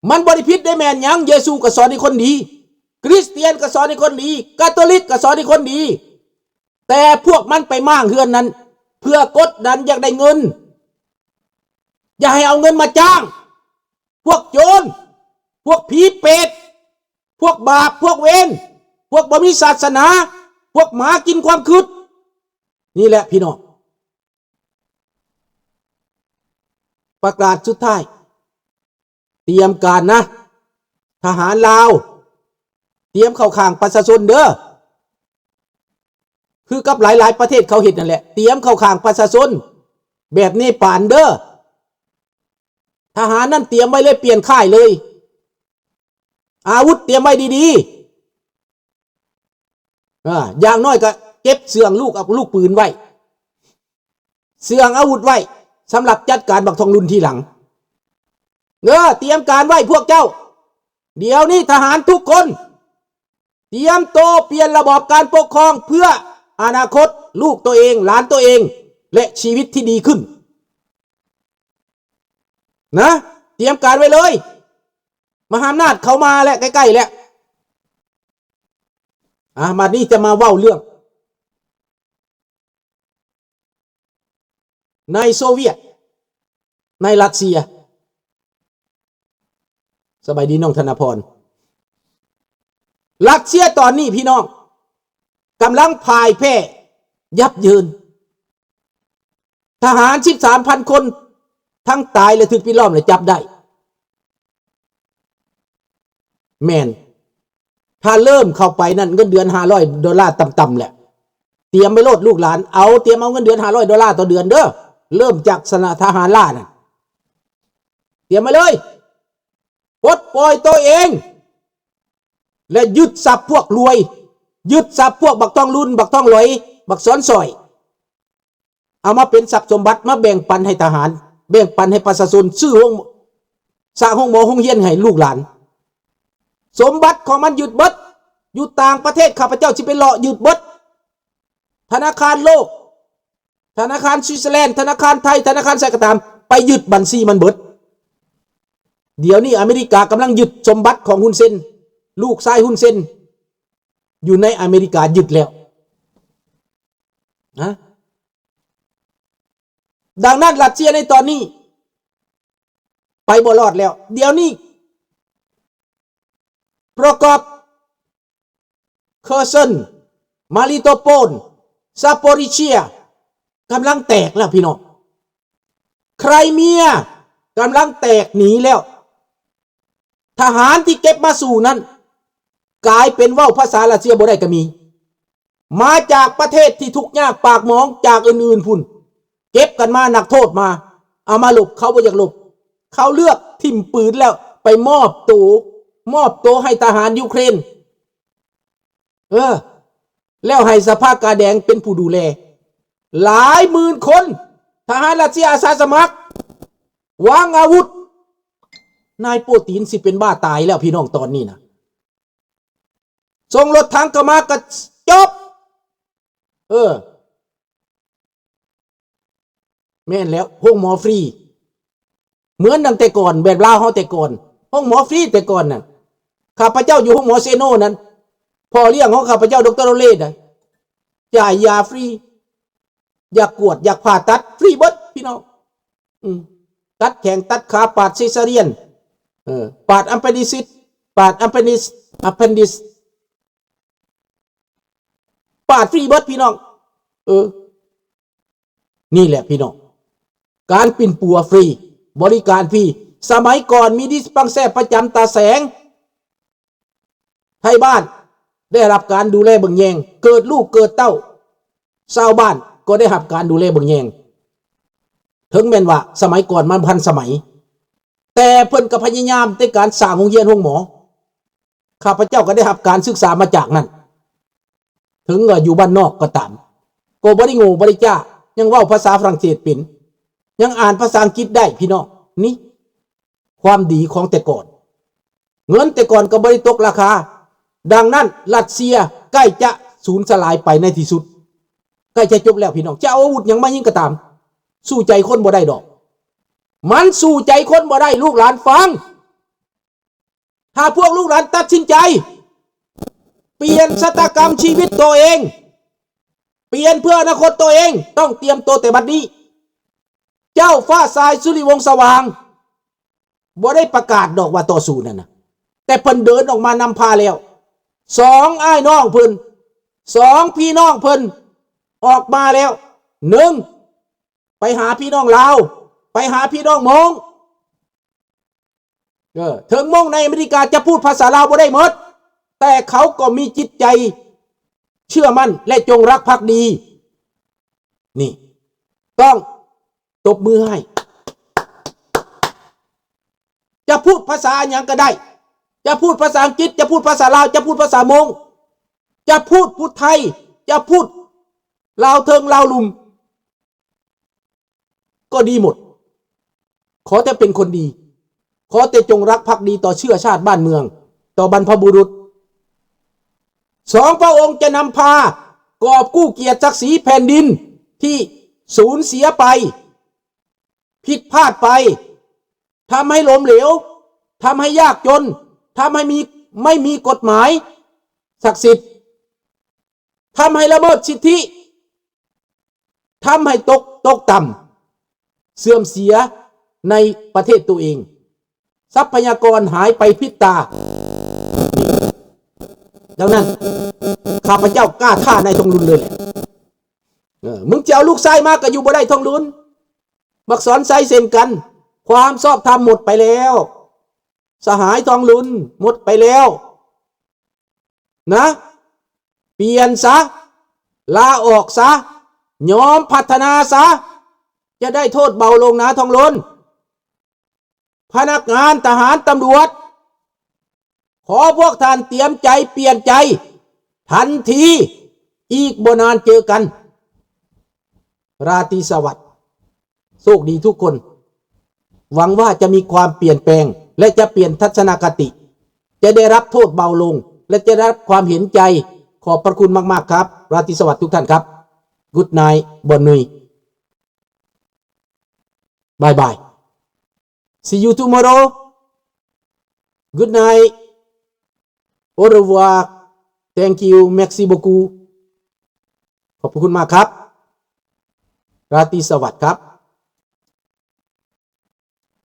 มันบริพิษได้แม่นยังเยซูก็สอนให้คนดีคริสเตียนก็สอนให้คนดีคาทอลิกก็สอนให้คนดีแต่พวกมันไปมั่างเฮือนนั้นเพื่อกดดันอยากได้เงินอย่าให้เอาเงินมาจ้างพวกโจรพวกผีเปรตพวกบาปพวกเวรพวกบ่มีศาสนาพวกหมากินความคืดนี่แหละพี่น้องประกาศสุดท้ายเตรียมการนะทหารลาวเตรียมเข้าข้างประชาชนเด้อคือกับหลายๆประเทศเขาเห็นนั่นแหละเตรียมเข้าข้างประชาชนแบบนี้ป่านเด้อทหารนั่นเตรียมไว้เลยเปลี่ยนค่ายเลยอาวุธเตรียมไว้ดีๆอย่างน้อยก็เก็บเสื่องลูกเอาลูกปืนไว้เสื่องอาวุธไว้สำหรับจัดการบักทองรุนทีหลังเตรียมการไว้พวกเจ้าเดี๋ยวนี้ทหารทุกคนเตรียมโตเปลี่ยนระบอบการปกครองเพื่ออนาคตลูกตัวเองหลานตัวเองและชีวิตที่ดีขึ้นนะเตรียมการไว้เลยมหาอำนาจเขามาแล้วใกล้ๆแล้วมานี่จะมาเว้าเรื่องในโซเวียตในรัสเซียสบายดีน้องธนพรรัสเซียตอนนี้พี่น้องกำลังพ่ายแพ้ยับเยินทหาร 13,000 คนทั้งตายและถูกปิดล้อมและจับได้แม่นถ้าเริ่มเข้าไปนั่นเงินเดือน$500ต่ำๆแหละเตรียมไปโลดลูกหลานเตรียมเอาเงินเดือน$500ต่อเดือนเด้อเริ่มจากสนทหารล่าน่ะเตรียมมาเลยปลดปล่อยตัวเองและยึดทรัพย์พวกรวยยึดทรัพย์พวกบักต้องรุ่นบักต้องลอยบักซ้อนซอยเอามาเป็นทรัพย์สมบัติมาแบ่งปันให้ทหารแบ่งปันให้ประชาชนซื้อสร้างห้องหมอห้องเรียนให้ลูกหลานสมบัติของมันยึดเบิดอยู่ต่างประเทศข้าพเจ้าสิไปเลาะยึดเบิดธนาคารโลกธนาคารสวิตเซอร์แลนด์ธนาคารไทยธนาคารใส่กระตามไปยึดบัญชีมันเบิดเดี๋ยวนี้อเมริกากำลังยึดสมบัติของฮุนเซนลูกชายฮุนเซนอยู่ในอเมริกายึดแล้วนะดังนั้นรัสเซียในตอนนี้ไปบ่รอดแล้วเดี๋ยวนี้ประกอบเคอร์เซนมาริโตโปลซาโปริเชียกำลังแตกแล้วพี่น้องไครเมียกำลังแตกหนีแล้วทหารที่เก็บมาสู่นั้นกลายเป็นว่าวภาษารัสเซียบ่ได้ก็มีมาจากประเทศที่ทุกข์ยากปากหมองจากอื่นๆพุ่นเก็บกันมานักโทษมาเอามาหลบเขาบ่อยากหลบเขาเลือกทิ่มปืนแล้วไปมอบตัวให้ทหารยูเครนแล้วให้สภาพกาแดงเป็นผู้ดูแลหลายหมื่นคนทหารรัสเซียอาสาสมัครวางอาวุธนายโปตินสิเป็นบ้าตายแล้วพี่น้องตอนนี้นะส่งรถถังเข้ามากระจบแม่นแล้วห้องหมอฟรีเหมือนดังแต่ก่อนแบบลาวเฮาแต่ก่อนห้องหมอฟรีแต่ก่อนน่ะข้าพเจ้าอยู่ห้องหมอเซโนนั้นพ่อเลี้ยงของข้าพเจ้าดร.โรเลดจ่ายยาฟรีอยากกวดอยากผ่าตัดฟรีเบิดพี่น้องตัดแขนตัดขาปาดซิซาเรียนปาดอัมเพนดิซิสปาดอัมเพนดิสปาดฟรีเบิดพี่น้องนี่แหละพี่น้องการปิ่นปัวฟรีบริการฟรีสมัยก่อนมีดิสปังแซประจำตาแสงไทยบ้านได้รับการดูแลเบิ่งแยงเกิดลูกเกิดเต้าชาวบ้านก็ได้รับการดูแลเบิ่งแยงถึงแม้นว่าสมัยก่อนมันพันสมัยแต่เพิ่นก็พยายามในการสร้างโรงเรียนโรงหมอข้าพเจ้าก็ได้รับการศึกษามาจากนั้นถึงอยู่บ้านนอกก็ตามก็บ่ได้โง่บ่ได้จ้ายังเว้าภาษาฝรั่งเศสเป็นยังอ่านภาษาอังกฤษได้พี่น้องนี่ความดีของแต่ก่อนเงินแต่ก่อนก็บ่ได้ตกราคาดังนั้นรัสเซียใกล้จะสูญสลายไปในที่สุดใกล้จะจบแล้วพี่น้องจะเอาอาวุธหยังมายิงก็ตามสู้ใจคนบ่ได้ดอกมันสู้ใจคนบ่ได้ลูกหลานฟัง ถ้าพวกลูกหลานตัดสินใจเปลี่ยนชะตากรรมชีวิตตัวเองเปลี่ยนเพื่ออนาคตตัวเองต้องเตรียมตัวแต่บัดนี้เจ้าฟ้าทรายสุริวงศ์สว่างบ่ได้ประกาศดอกว่าต่อสู้นั่นนะแต่เพิ่นเดินออกมานำพาแล้วสองอ้ายน้องเพิ่นสองพี่น้องเพิ่นออกมาแล้วหนึ่งไปหาพี่น้องลาวไปหาพี่น้องมงถึงมงในอเมริกาจะพูดภาษาลาวบ่ได้หมดแต่เขาก็มีจิตใจเชื่อมั่นและจงรักภักดีนี่ต้องตบมือให้จะพูดภาษาอย่างก็ได้จะพูดภาษาอังกฤษจะพูดภาษาลาวจะพูดภาษามงจะพูดพุทธไทยจะพูดลาวเทิงลาวลุมก็ดีหมดขอแต่เป็นคนดีขอแต่จงรักภักดีต่อเชื้อชาติบ้านเมืองต่อบรรพบุรุษสองพระองค์จะนำพากอบกู้เกียรติศักดิ์ศรีแผ่นดินที่สูญเสียไปผิดพลาดไปทำให้ล้มเหลวทำให้ยากจนทำให้ไม่มีกฎหมายศักดิ์สิทธิ์ทำให้ละเมิดสิทธิทำให้ตกต่ำเสื่อมเสียในประเทศตัวเองทรัพยากรหายไปพริบตาดังนั้นข้าพเจ้ากล้าฆ่านายทองลุนเลยมึงจะเอาลูกชายมาก็อยู่บ่ได้ทองลุนบักสอนไซเซนกันความชอบธรรมหมดไปแล้วสหายทองลุนหมดไปแล้วนะเปลี่ยนซะลาออกซะยอมพัฒนาซะจะได้โทษเบาลงนะทองลุนพนักงานทหารตำรวจขอพวกท่านเตรียมใจเปลี่ยนใจทันทีอีกบ่นานเจอกันราตรีสวัสดิ์โชคดีทุกคนหวังว่าจะมีความเปลี่ยนแปลงและจะเปลี่ยนทัศนคติจะได้รับโทษเบาลงและจะได้รับความเห็นใจขอบพระคุณมากๆครับราตรีสวัสดิ์ทุกท่านครับ Good night บอนนุยบายบาย See you tomorrow Good night Au revoir Thank you Merci beaucoup ขอบคุณมากครับราตรีสวัสดิ์ครับ